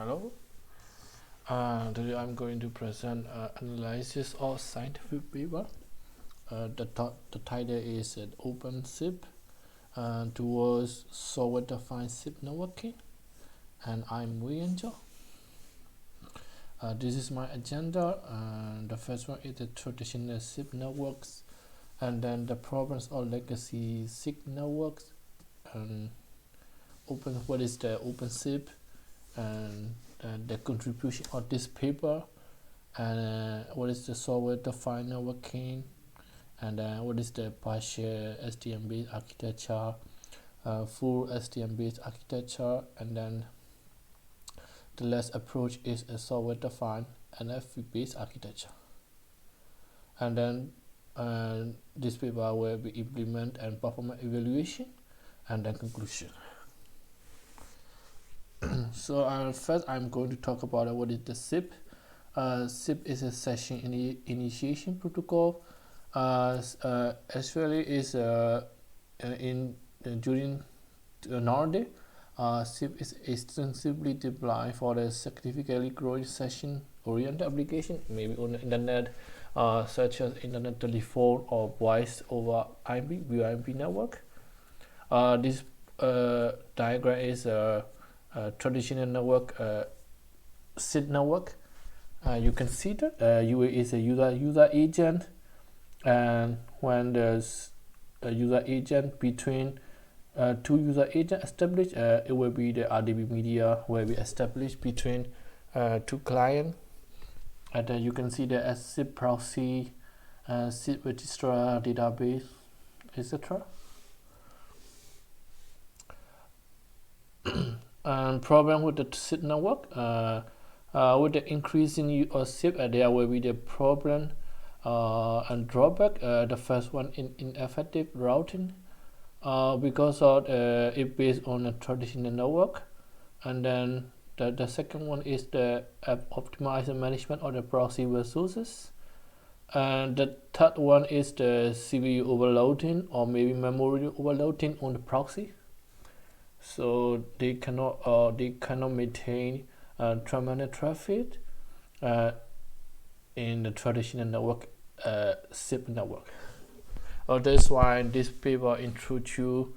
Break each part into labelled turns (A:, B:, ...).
A: Hello. Today I'm going to present analysis of scientific paper. The title is OpenSIP towards software-defined SIP networking, and I'm William. This is my agenda. The first one is the traditional SIP networks, and then the problems of legacy SIP networks, and what is the OpenSIP, and the contribution of this paper, and what is the software-defined networking, and what is the partial SDN-based architecture, full SDN-based architecture, and then the last approach is a software-defined NFV-based architecture. And then this paper will be implement and performance evaluation, and then conclusion. So first I'm going to talk about what is the SIP. SIP is a session initiation protocol. Actually is during nowadays, SIP is extensively deployed for the significantly growing session-oriented application, maybe on the internet, such as internet telephone or voice over IP VoIP network. This diagram is a traditional network, SIP network. You can see that UA is a user agent, and when there's a user agent between two user agents established, it will be the RDB media will be established between two clients, and then you can see the SIP proxy, SIP registrar, database, etc. And problem with the SIP network, with the increasing use of SIP, there will be the problem and drawback. The first one in ineffective routing, because of it based on a traditional network, and then the second one is the optimized management of the proxy resources, and the third one is the CPU overloading or maybe memory overloading on the proxy. So they cannot maintain tremendous traffic in the traditional network, SIP network. That's why this paper introduces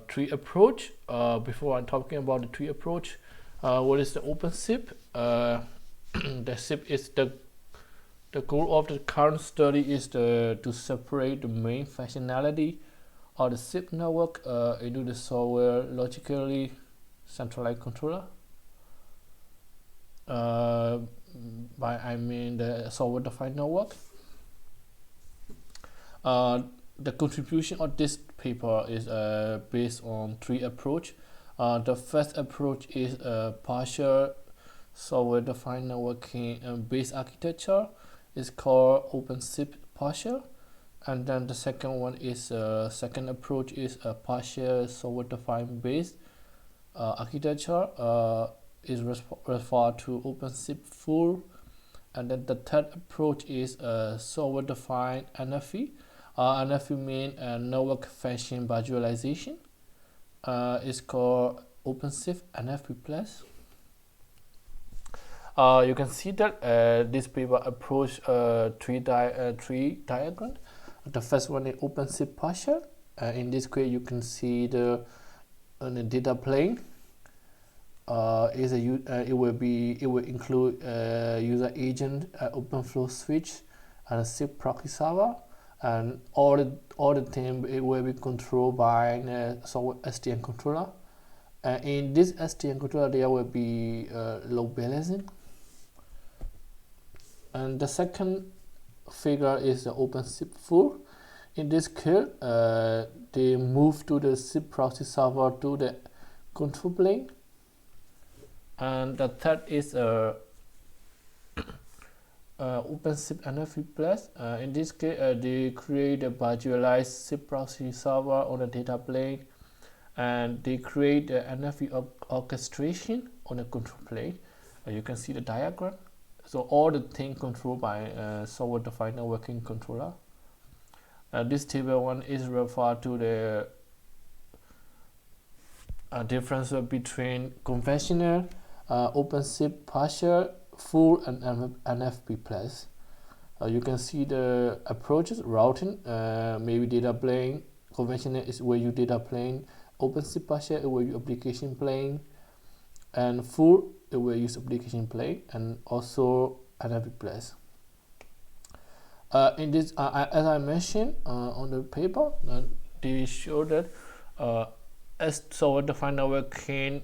A: three approach. Before I'm talking about the three approach, what is the OpenSIP? The SIP is the goal of the current study is to separate the main functionality of the SIP network into the software logically centralized controller. I mean the software-defined network. The contribution of this paper is based on three approach. The first approach is a partial software-defined networking based architecture. It's called OpenSIP partial. And then the second one is second approach is a partial software-defined based architecture. Is referred to OpenSIP full. And then the third approach is software-defined NFV. NFV means network function virtualization. It's called OpenSIP NFV plus. You can see that this paper approach three diagrams. The first one is OpenSIP partial. In this case, you can see the data plane. It will include user agent, OpenFlow switch, and a SIP proxy server, and all the things it will be controlled by a software SDN controller. In this SDN controller, there will be load balancing. And the second figure is the OpenSIP full. In this case, they move to the SIP proxy server to the control plane. And the third is OpenSIP NFV plus. In this case, they create a virtualized SIP proxy server on the data plane, and they create the NFV orchestration on the control plane. You can see the diagram. So all the things controlled by software-defined networking controller. This table one is referred to the difference between conventional OpenSIP partial, full, and NFP plus. You can see the approaches: routing, maybe data plane. Conventional is where you data plane. OpenSIP partial is where you application plane, and full is where you use application plane, and also NFP plus. In this, as I mentioned on the paper, they show that as software-defined network can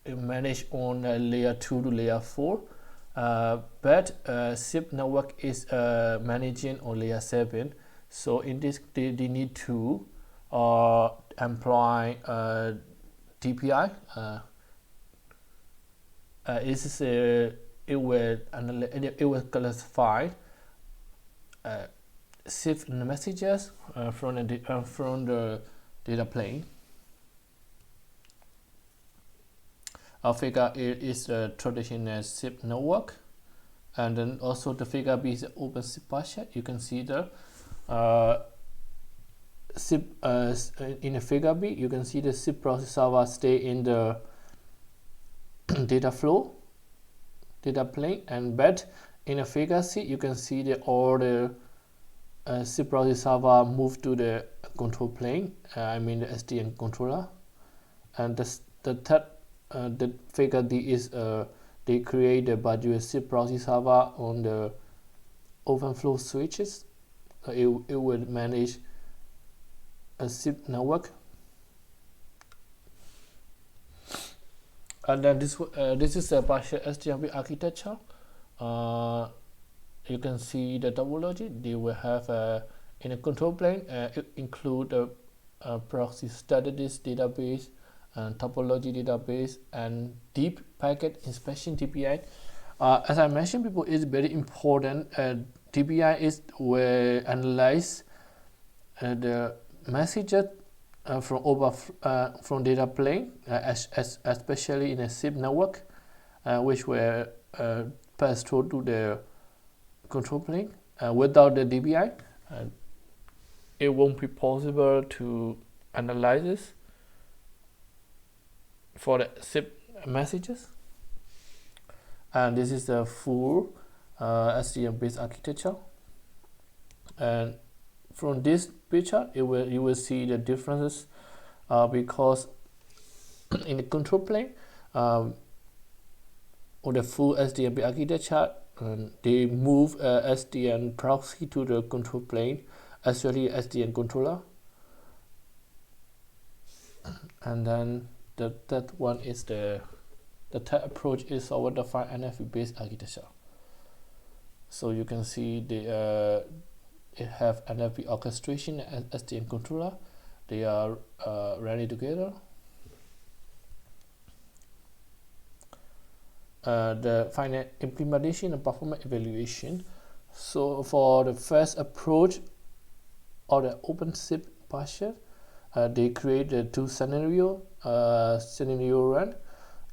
A: manage on layer 2 to layer 4, but SIP network is managing on layer 7. So in this, they need to employ DPI. It will classify SIP messages from the data plane. Figure A is the traditional SIP network, and then also the figure B is the OpenSIP partial. You can see the SIP in the figure B. You can see the SIP process server stay in the data flow, data plane, and but in a figure C, you can see the all the SIP process server move to the control plane. I mean the SDN controller, and the third. The figure D is they create the Badu SIP process server on the overflow switches. It will manage a SIP network, and then this is a partial SDMP architecture. You can see the topology. They will have in a control plane. It include a proxy status database, and topology database, and deep packet inspection DPI. As I mentioned before, it's very important. DPI is where analyze the messages from data plane, especially in a SIP network, which were passed through to the control plane. Without the DPI, it won't be possible to analyze this for the SIP messages. And this is the full SDN based architecture, and from this picture you will see the differences because in the control plane or the full SDN architecture, they move SDN proxy to the control plane, actually SDN controller, and then the third one is the third approach is software-defined NFV-based architecture. So you can see it have NFV orchestration and SDN controller. They are ready together. The final implementation and performance evaluation. So for the first approach or the OpenSIP partial, they create the two scenario. Scenario 1.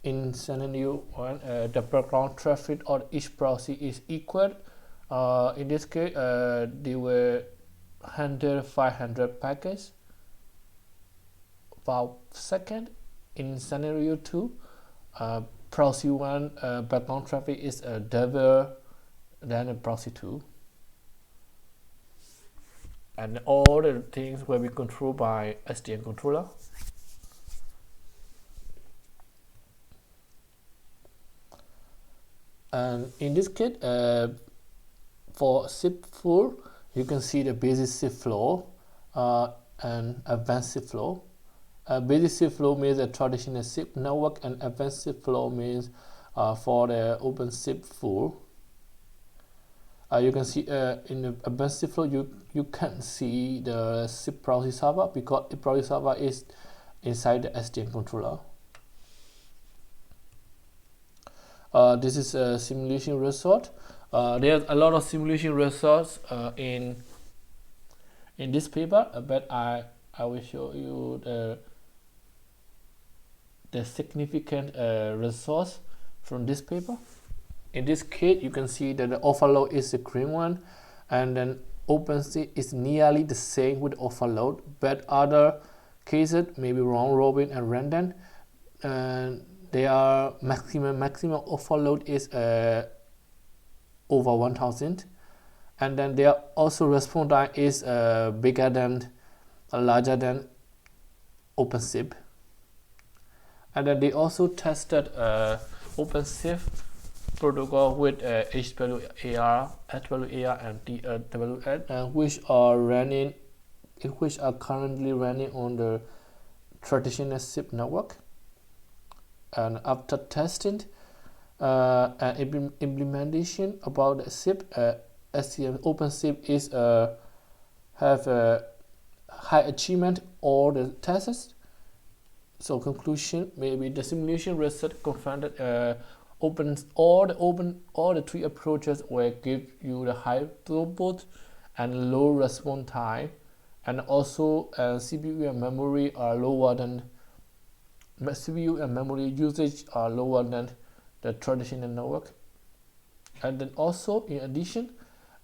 A: In scenario 1, the background traffic on each proxy is equal. In this case, they will handle 500 packets per second. In scenario 2, proxy 1 background traffic is double than proxy 2. And all the things will be controlled by SDN controller. And in this case, for SIP full, you can see the basic SIP flow and advanced SIP flow. Basic SIP flow means a traditional SIP network, and advanced SIP flow means for the OpenSIP full. You can see in the advanced SIP flow, you can see the SIP proxy server because the proxy server is inside the SDN controller. This is a simulation result. There's a lot of simulation results in this paper, but I will show you the significant results from this paper. In this case, you can see that the overload is the green one, and then OpenSIP is nearly the same with overload, but other cases, maybe round robin and random, their maximum overload is over 1000, and then their also response time is larger than OpenSIP. And then they also tested OpenSIP protocol with HWAR, and TWS, which are currently running on the traditional SIP network. And after testing and implementation about the SIP, OpenSIP is have a high achievement all the tests. So conclusion, maybe the simulation result confirmed that all the three approaches will give you the high throughput and low response time, and also CPU and memory are lower than CPU and memory usage are lower than the traditional network. And then also in addition,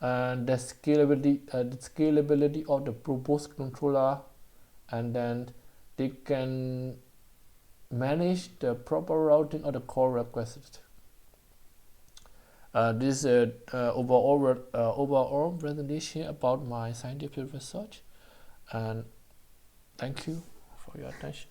A: the scalability of the proposed controller, and then they can manage the proper routing of the core requests. This is overall presentation about my scientific research, and thank you for your attention.